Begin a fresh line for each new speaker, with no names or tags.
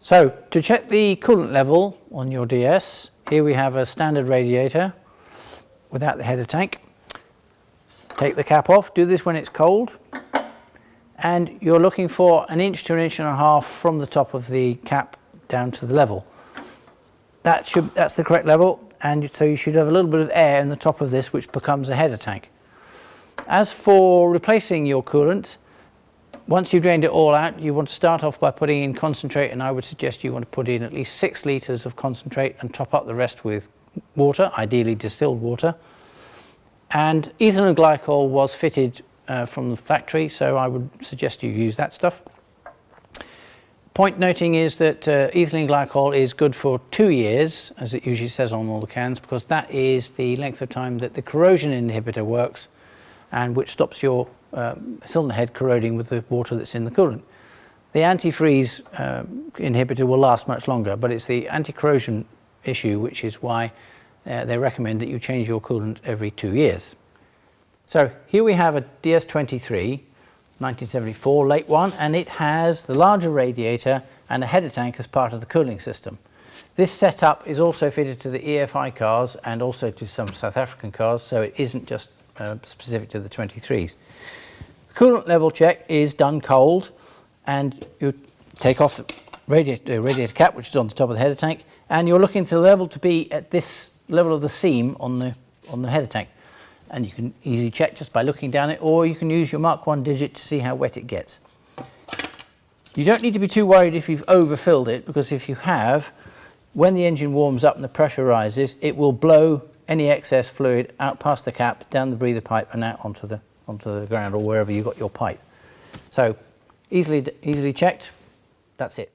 So to check the coolant level on your DS, here we have a standard radiator without the header tank. Take the cap off, do this when it's cold, and you're looking for 1 inch to 1.5 inches from the top of the cap down to the level. That's the correct level, and so you should have a little bit of air in the top of this, which becomes a header tank. As for replacing your coolant, once you've drained it all out, you want to start off by putting in concentrate, and I would suggest you want to put in at least 6 litres of concentrate and top up the rest with water, ideally distilled water. And ethylene glycol was fitted from the factory, so I would suggest you use that stuff. Point noting is that ethylene glycol is good for 2 years, as it usually says on all the cans, because that is the length of time that the corrosion inhibitor works, and which stops your cylinder head corroding with the water that's in the coolant. The antifreeze inhibitor will last much longer, but it's the anti-corrosion issue which is why they recommend that you change your coolant every 2 years. So here we have a DS23 1974 late one, and it has the larger radiator and a header tank as part of the cooling system. This setup is also fitted to the EFI cars and also to some South African cars, so it isn't just specific to the 23s. Coolant level check is done cold, and you take off the radiator cap, which is on the top of the header tank, and you're looking for the level to be at this level of the seam on the header tank. And you can easily check just by looking down it, or you can use your Mark 1 digit to see how wet it gets. You don't need to be too worried if you've overfilled it, because if you have, when the engine warms up and the pressure rises, it will blow any excess fluid out past the cap, down the breather pipe and out onto the ground or wherever you got your pipe. So easily checked, that's it.